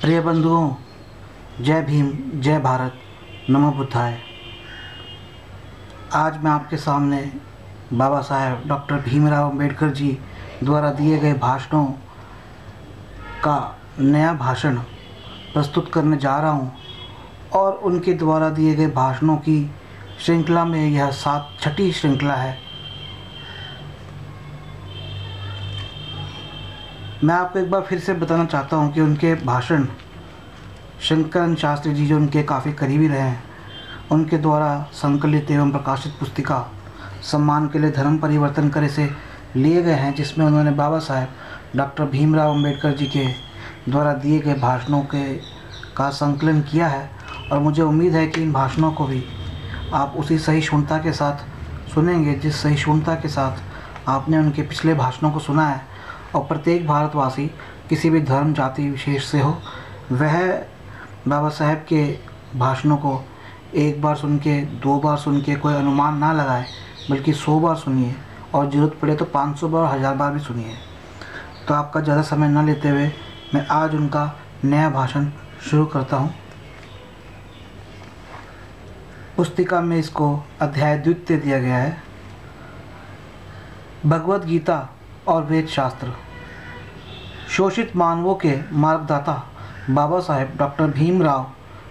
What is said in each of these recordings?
प्रिय बंधुओं, जय भीम, जय भारत, नमो बुद्धाय। आज मैं आपके सामने बाबा साहेब डॉक्टर भीमराव अंबेडकर जी द्वारा दिए गए भाषणों का नया भाषण प्रस्तुत करने जा रहा हूं और उनके द्वारा दिए गए भाषणों की श्रृंखला में यह छठी श्रृंखला है। मैं आपको एक बार फिर से बताना चाहता हूं कि उनके भाषण शंकरन शास्त्री जी, जो उनके काफ़ी करीबी रहे हैं, उनके द्वारा संकलित एवं प्रकाशित पुस्तिका सम्मान के लिए धर्म परिवर्तन करे से लिए गए हैं, जिसमें उन्होंने बाबा साहेब डॉक्टर भीमराव अंबेडकर जी के द्वारा दिए गए भाषणों का संकलन किया है। और मुझे उम्मीद है कि इन भाषणों को भी आप उसी सहिष्णुता के साथ सुनेंगे जिस सहिष्णुता के साथ आपने उनके पिछले भाषणों को सुना है। और प्रत्येक भारतवासी किसी भी धर्म जाति विशेष से हो, वह बाबा साहेब के भाषणों को एक बार सुन के, दो बार सुन के कोई अनुमान ना लगाए, बल्कि 100 बार सुनिए और ज़रूरत पड़े तो 500 बार, 1000 बार भी सुनिए। तो आपका ज़्यादा समय न लेते हुए मैं आज उनका नया भाषण शुरू करता हूँ। पुस्तिका में इसको अध्याय द्वितीय दिया गया है, भगवद गीता और वेद शास्त्र। शोषित मानवों के मार्गदाता बाबा साहेब डॉक्टर भीमराव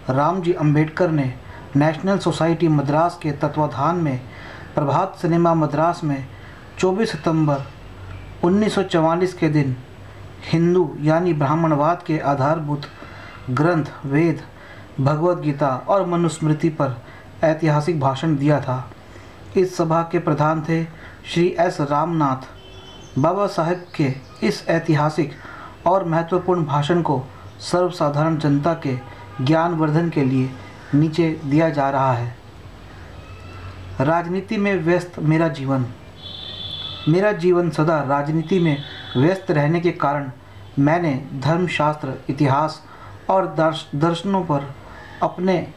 रामजी अंबेडकर ने नेशनल सोसाइटी मद्रास के तत्वाधान में प्रभात सिनेमा मद्रास में 24 सितंबर 1944 के दिन हिंदू यानी ब्राह्मणवाद के आधारभूत ग्रंथ वेद, भगवद गीता और मनुस्मृति पर ऐतिहासिक भाषण दिया था। इस सभा के प्रधान थे श्री एस रामनाथ। बाबा साहेब के इस ऐतिहासिक और महत्वपूर्ण भाषण को सर्वसाधारण जनता के ज्ञानवर्धन के लिए नीचे दिया जा रहा है। राजनीति में व्यस्त मेरा जीवन सदा राजनीति में व्यस्त रहने के कारण मैंने धर्मशास्त्र, इतिहास और दर्शनों पर अपने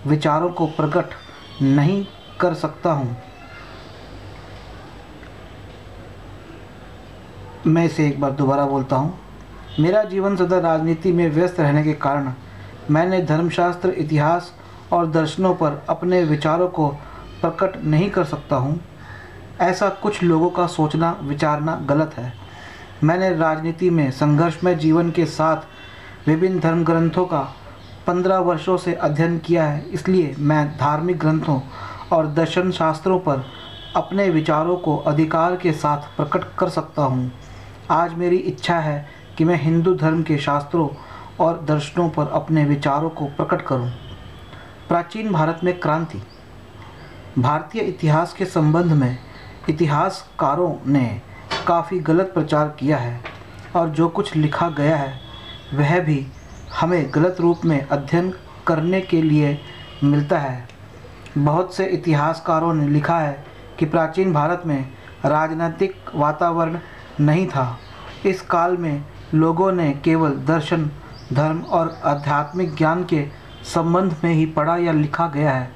विचारों को प्रकट नहीं कर सकता हूँ। मैं इसे एक बार दोबारा बोलता हूँ। मेरा जीवन सदा राजनीति में व्यस्त रहने के कारण मैंने धर्मशास्त्र, इतिहास और दर्शनों पर अपने विचारों को प्रकट नहीं कर सकता हूँ। ऐसा कुछ लोगों का सोचना विचारना गलत है। मैंने राजनीति में संघर्षमय जीवन के साथ विभिन्न धर्म ग्रंथों का 15 वर्षों से अध्ययन किया है, इसलिए मैं धार्मिक ग्रंथों और दर्शन शास्त्रों पर अपने विचारों को अधिकार के साथ प्रकट कर सकता हूँ। आज मेरी इच्छा है कि मैं हिंदू धर्म के शास्त्रों और दर्शनों पर अपने विचारों को प्रकट करूं। प्राचीन भारत में क्रांति। भारतीय इतिहास के संबंध में इतिहासकारों ने काफ़ी गलत प्रचार किया है और जो कुछ लिखा गया है वह भी हमें गलत रूप में अध्ययन करने के लिए मिलता है। बहुत से इतिहासकारों ने लिखा है कि प्राचीन भारत में राजनीतिक वातावरण नहीं था। इस काल में लोगों ने केवल दर्शन, धर्म और आध्यात्मिक ज्ञान के संबंध में ही पढ़ा या लिखा गया है।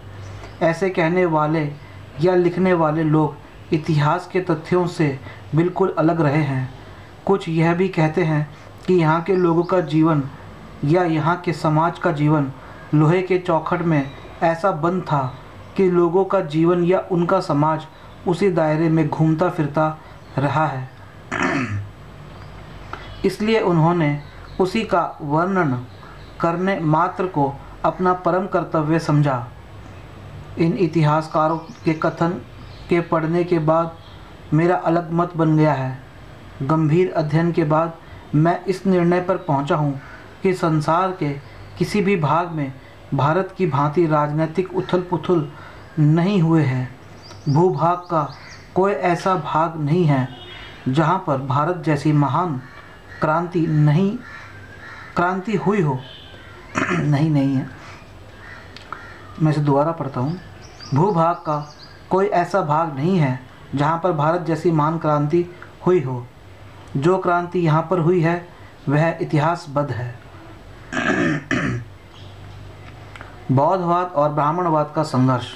ऐसे कहने वाले या लिखने वाले लोग इतिहास के तथ्यों से बिल्कुल अलग रहे हैं। कुछ यह भी कहते हैं कि यहाँ के लोगों का जीवन या यहाँ के समाज का जीवन लोहे के चौखट में ऐसा बंद था कि लोगों का जीवन या उनका समाज उसी दायरे में घूमता फिरता रहा है। इसलिए उन्होंने उसी का वर्णन करने मात्र को अपना परम कर्तव्य समझा। इन इतिहासकारों के कथन के पढ़ने के बाद मेरा अलग मत बन गया है। गंभीर अध्ययन के बाद मैं इस निर्णय पर पहुंचा हूं कि संसार के किसी भी भाग में भारत की भांति राजनीतिक उथल पुथल नहीं हुए हैं। भूभाग का कोई ऐसा भाग नहीं है जहां पर भारत जैसी महान क्रांति हुई हो। नहीं है। मैं इसे दोबारा पढ़ता हूँ। भूभाग का कोई ऐसा भाग नहीं है जहाँ पर भारत जैसी महान क्रांति हुई हो। जो क्रांति यहाँ पर हुई है वह इतिहासबद्ध है। बौद्धवाद और ब्राह्मणवाद का संघर्ष।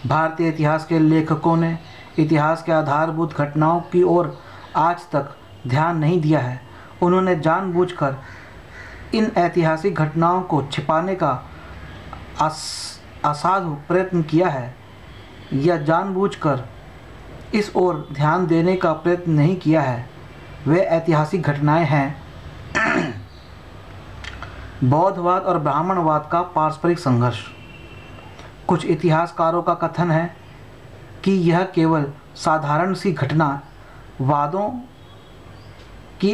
भारतीय इतिहास के लेखकों ने इतिहास के आधारभूत घटनाओं की ओर आज तक ध्यान नहीं दिया है। उन्होंने जानबूझकर इन ऐतिहासिक घटनाओं को छिपाने का असाधु प्रयत्न किया है या जानबूझकर इस ओर ध्यान देने का प्रयत्न नहीं किया है, वे ऐतिहासिक घटनाएं हैं बौद्धवाद और ब्राह्मणवाद का पारस्परिक संघर्ष। कुछ इतिहासकारों का कथन है कि यह केवल साधारण सी घटना वादों की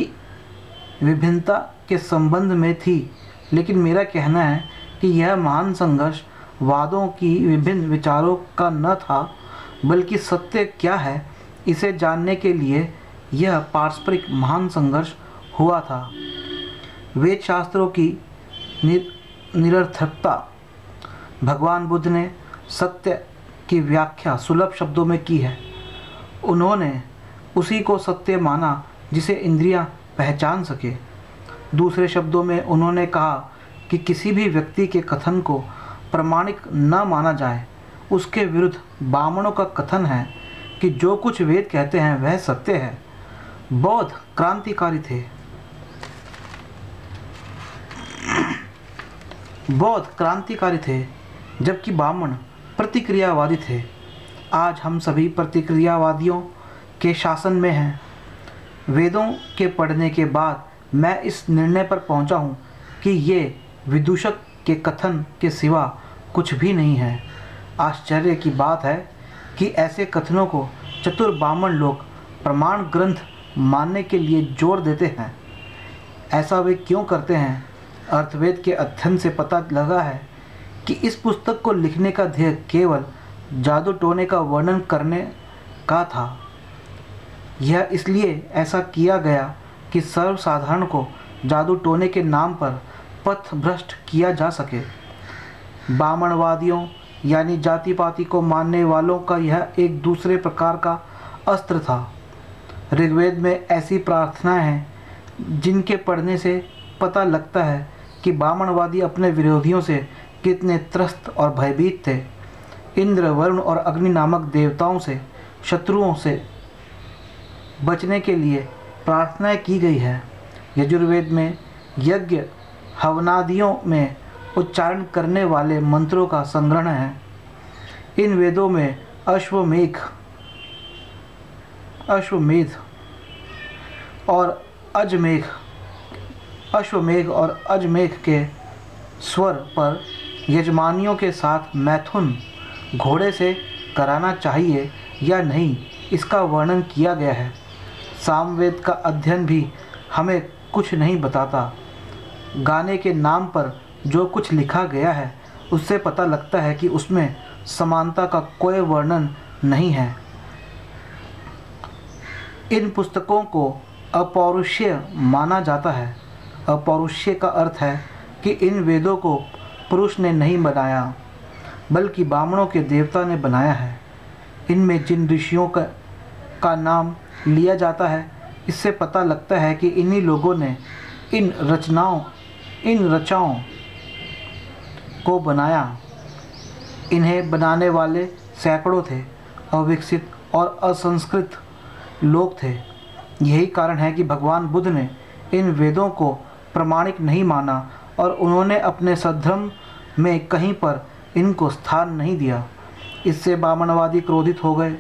विभिन्नता के संबंध में थी, लेकिन मेरा कहना है कि यह महान संघर्ष वादों की विभिन्न विचारों का न था, बल्कि सत्य क्या है इसे जानने के लिए यह पारस्परिक महान संघर्ष हुआ था। वेद शास्त्रों की निरर्थकता। भगवान बुद्ध ने सत्य की व्याख्या सुलभ शब्दों में की है। उन्होंने उसी को सत्य माना जिसे इंद्रियां पहचान सके। दूसरे शब्दों में उन्होंने कहा कि किसी भी व्यक्ति के कथन को प्रमाणिक न माना जाए। उसके विरुद्ध ब्राह्मणों का कथन है कि जो कुछ वेद कहते हैं वह सत्य है। बौद्ध क्रांतिकारी थे। जबकि ब्राह्मण प्रतिक्रियावादी थे। आज हम सभी प्रतिक्रियावादियों के शासन में हैं। वेदों के पढ़ने के बाद मैं इस निर्णय पर पहुंचा हूं कि ये विदूषक के कथन के सिवा कुछ भी नहीं है। आश्चर्य की बात है कि ऐसे कथनों को चतुर ब्राह्मण लोग प्रमाण ग्रंथ मानने के लिए जोर देते हैं। ऐसा वे क्यों करते हैं? अर्थवेद के अध्ययन से पता लगा है कि इस पुस्तक को लिखने का ध्येय केवल जादू टोने का वर्णन करने का था। यह इसलिए ऐसा किया गया कि सर्वसाधारण को जादू टोने के नाम पर पथ भ्रष्ट किया जा सके। ब्राह्मणवादियों यानी जाति पाति को मानने वालों का यह एक दूसरे प्रकार का अस्त्र था। ऋग्वेद में ऐसी प्रार्थनाएं हैं जिनके पढ़ने से पता लगता है कि ब्राह्मणवादी अपने विरोधियों से कितने त्रस्त और भयभीत थे। इंद्र, वरुण और अग्नि नामक देवताओं से शत्रुओं से बचने के लिए प्रार्थनाएं की गई है। यजुर्वेद में यज्ञ हवनादियों में उच्चारण करने वाले मंत्रों का संग्रह है। इन वेदों में अश्वमेध और अजमेघ के स्वर पर यजमानियों के साथ मैथुन घोड़े से कराना चाहिए या नहीं, इसका वर्णन किया गया है। सामवेद का अध्ययन भी हमें कुछ नहीं बताता। गाने के नाम पर जो कुछ लिखा गया है उससे पता लगता है कि उसमें समानता का कोई वर्णन नहीं है। इन पुस्तकों को अपौरुषीय माना जाता है। अपौरुषीय का अर्थ है कि इन वेदों को पुरुष ने नहीं बनाया, बल्कि ब्राह्मणों के देवता ने बनाया है। इनमें जिन ऋषियों का नाम लिया जाता है, इससे पता लगता है कि इन्हीं लोगों ने इन रचनाओं को बनाया। इन्हें बनाने वाले सैकड़ों थे। अविकसित और असंस्कृत लोग थे। यही कारण है कि भगवान बुद्ध ने इन वेदों को प्रमाणिक नहीं माना और उन्होंने अपने सद्धर्म में कहीं पर इनको स्थान नहीं दिया। इससे ब्राह्मणवादी क्रोधित हो गए।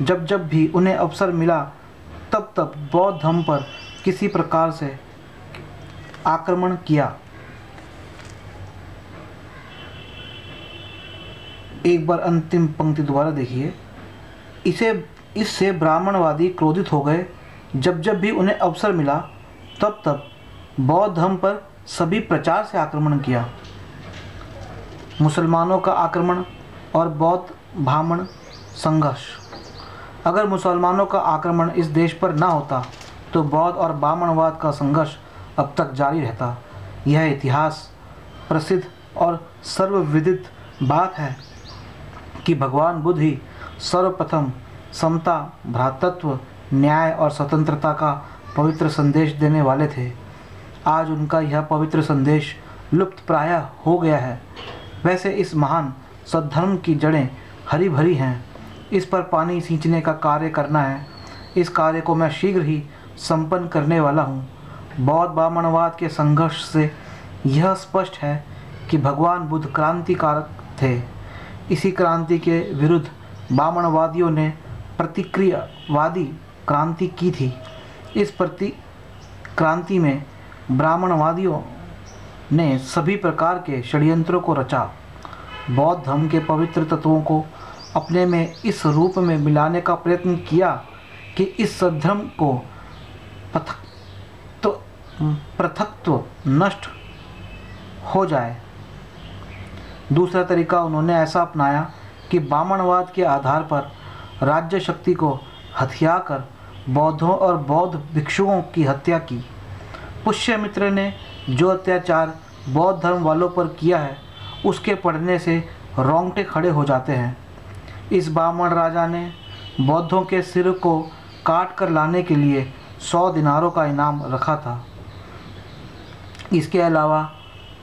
जब जब भी उन्हें अवसर मिला तब तब बौद्ध धर्म पर किसी प्रकार से आक्रमण किया। एक बार अंतिम पंक्ति दोबारा देखिए। इससे ब्राह्मणवादी क्रोधित हो गए। जब जब भी उन्हें अवसर मिला तब तब बौद्ध धर्म पर सभी प्रचार से आक्रमण किया। मुसलमानों का आक्रमण और बौद्ध ब्राह्मण संघर्ष। अगर मुसलमानों का आक्रमण इस देश पर न होता तो बौद्ध और ब्राह्मणवाद का संघर्ष अब तक जारी रहता। यह इतिहास प्रसिद्ध और सर्वविदित बात है कि भगवान बुद्ध ही सर्वप्रथम समता, भ्रातृत्व, न्याय और स्वतंत्रता का पवित्र संदेश देने वाले थे। आज उनका यह पवित्र संदेश लुप्त प्रायः हो गया है। वैसे इस महान सद्धर्म की जड़ें हरी भरी हैं। इस पर पानी सींचने का कार्य करना है। इस कार्य को मैं शीघ्र ही संपन्न करने वाला हूँ। बौद्ध ब्राह्मणवाद के संघर्ष से यह स्पष्ट है कि भगवान बुद्ध क्रांतिकारक थे। इसी क्रांति के विरुद्ध ब्राह्मणवादियों ने प्रतिक्रियावादी क्रांति की थी। इस क्रांति में ब्राह्मणवादियों ने सभी प्रकार के षड्यंत्रों को रचा। बौद्ध धर्म के पवित्र तत्वों को अपने में इस रूप में मिलाने का प्रयत्न किया कि इस सद्धर्म को पृथकत्व नष्ट हो जाए। दूसरा तरीका उन्होंने ऐसा अपनाया कि ब्राह्मणवाद के आधार पर राज्य शक्ति को हथियाकर बौद्धों और बौद्ध भिक्षुओं की हत्या की। पुष्यमित्र ने जो अत्याचार बौद्ध धर्म वालों पर किया है उसके पढ़ने से रोंगटे खड़े हो जाते हैं। इस ब्राह्मण राजा ने बौद्धों के सिर को काट कर लाने के लिए 100 दिनारों का इनाम रखा था। इसके अलावा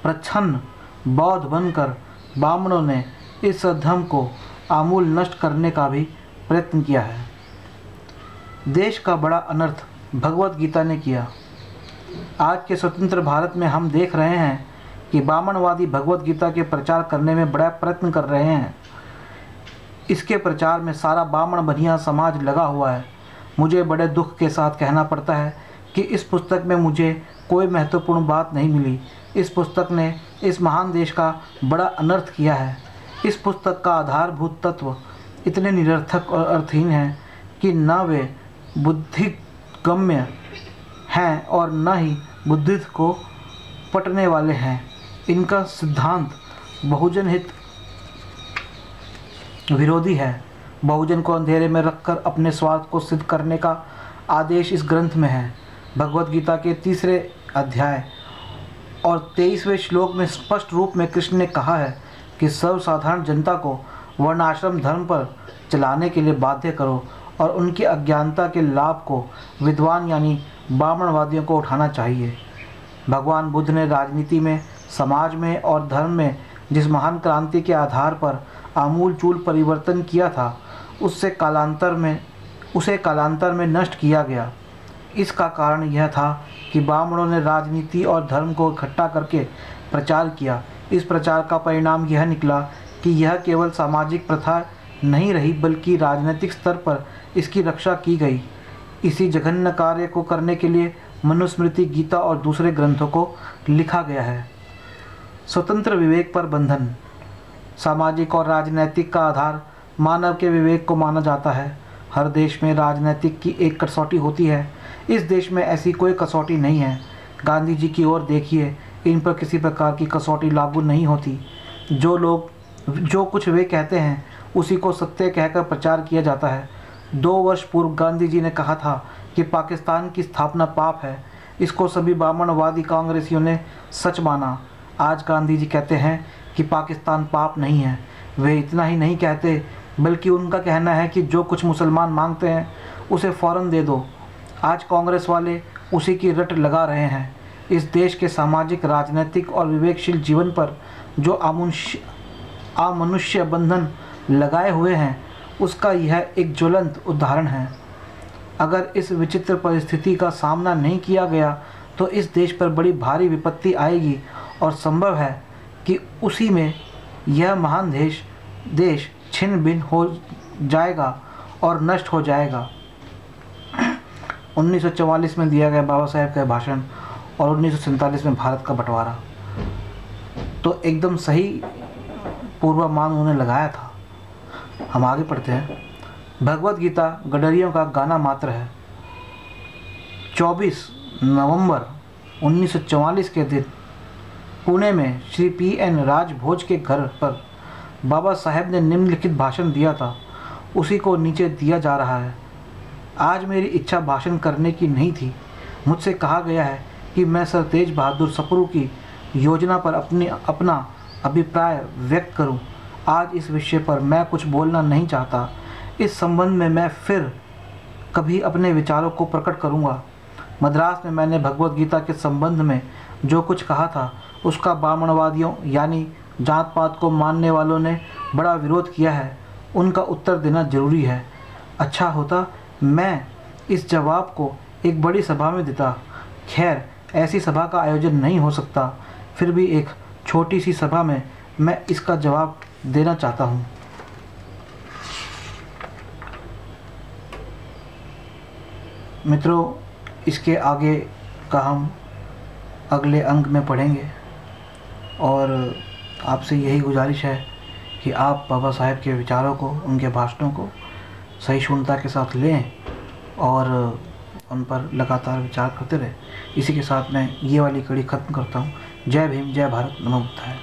प्रच्छन्न बौद्ध बनकर ब्राह्मणों ने इस धर्म को आमूल नष्ट करने का भी प्रयत्न किया है। देश का बड़ा अनर्थ भगवत गीता ने किया। आज के स्वतंत्र भारत में हम देख रहे हैं कि ब्राह्मणवादी भगवत गीता के प्रचार करने में बड़ा प्रयत्न कर रहे हैं। इसके प्रचार में सारा ब्राह्मण बनिया समाज लगा हुआ है। मुझे बड़े दुख के साथ कहना पड़ता है कि इस पुस्तक में मुझे कोई महत्वपूर्ण बात नहीं मिली। इस पुस्तक ने इस महान देश का बड़ा अनर्थ किया है। इस पुस्तक का आधारभूत तत्व इतने निरर्थक और अर्थहीन हैं कि न वे बुद्धिगम्य हैं और न ही बुद्धित्व को पटने वाले हैं। इनका सिद्धांत बहुजन हित विरोधी है। बहुजन को अंधेरे में रखकर अपने स्वार्थ को सिद्ध करने का आदेश इस ग्रंथ में है। भगवत गीता के 3 अध्याय और 23वें श्लोक में स्पष्ट रूप में कृष्ण ने कहा है कि सर्वसाधारण जनता को वर्णाश्रम धर्म पर चलाने के लिए बाध्य करो और उनकी अज्ञानता के लाभ को विद्वान यानी ब्राह्मणवादियों को उठाना चाहिए। भगवान बुद्ध ने राजनीति में, समाज में और धर्म में जिस महान क्रांति के आधार पर आमूलचूल परिवर्तन किया था उसे कालांतर में नष्ट किया गया। इसका कारण यह था कि ब्राह्मणों ने राजनीति और धर्म को इकट्ठा करके प्रचार किया। इस प्रचार का परिणाम यह निकला कि यह केवल सामाजिक प्रथा नहीं रही बल्कि राजनीतिक स्तर पर इसकी रक्षा की गई। इसी जघन्य कार्य को करने के लिए मनुस्मृति, गीता और दूसरे ग्रंथों को लिखा गया है। स्वतंत्र विवेक पर बंधन। सामाजिक और राजनैतिक का आधार मानव के विवेक को माना जाता है। हर देश में राजनैतिक की एक कसौटी होती है। इस देश में ऐसी कोई कसौटी नहीं है। गांधी जी की ओर देखिए, इन पर किसी प्रकार की कसौटी लागू नहीं होती। जो कुछ वे कहते हैं उसी को सत्य कहकर प्रचार किया जाता है। 2 वर्ष पूर्व गांधी जी ने कहा था कि पाकिस्तान की स्थापना पाप है। इसको सभी ब्राह्मणवादी कांग्रेसियों ने सच माना। आज गांधी जी कहते हैं कि पाकिस्तान पाप नहीं है। वे इतना ही नहीं कहते बल्कि उनका कहना है कि जो कुछ मुसलमान मांगते हैं उसे फ़ौरन दे दो। आज कांग्रेस वाले उसी की रट लगा रहे हैं। इस देश के सामाजिक, राजनीतिक और विवेकशील जीवन पर जो अमनुष्य बंधन लगाए हुए हैं उसका यह एक ज्वलंत उदाहरण है। अगर इस विचित्र परिस्थिति का सामना नहीं किया गया तो इस देश पर बड़ी भारी विपत्ति आएगी और संभव है कि उसी में यह महान देश छिन्न भिन्न हो जाएगा और नष्ट हो जाएगा। 1944 में दिया गया बाबा साहेब का भाषण और 1947 में भारत का बंटवारा, तो एकदम सही पूर्वानुमान उन्होंने लगाया था। हम आगे पढ़ते हैं। भगवत गीता गडरियों का गाना मात्र है। 24 नवंबर 1944 के दिन पुणे में श्री P.N. राजभोज के घर पर बाबा साहेब ने निम्नलिखित भाषण दिया था। उसी को नीचे दिया जा रहा है। आज मेरी इच्छा भाषण करने की नहीं थी। मुझसे कहा गया है कि मैं सर तेज बहादुर सप्रू की योजना पर अपना अभिप्राय व्यक्त करूं। आज इस विषय पर मैं कुछ बोलना नहीं चाहता। इस संबंध में मैं फिर कभी अपने विचारों को प्रकट करूंगा। मद्रास में मैंने भगवत गीता के संबंध में जो कुछ कहा था उसका ब्राह्मणवादियों यानी जात पात को मानने वालों ने बड़ा विरोध किया है। उनका उत्तर देना जरूरी है। अच्छा होता मैं इस जवाब को एक बड़ी सभा में देता। खैर, ऐसी सभा का आयोजन नहीं हो सकता फिर भी एक छोटी सी सभा में मैं इसका जवाब देना चाहता हूँ। मित्रों, इसके आगे का हम अगले अंक में पढ़ेंगे और आपसे यही गुजारिश है कि आप बाबा साहेब के विचारों को, उनके भाषणों को सहिष्णुता के साथ लें और उन पर लगातार विचार करते रहें। इसी के साथ मैं ये वाली कड़ी ख़त्म करता हूँ। जय भीम, जय भारत, नमो बुद्धाय।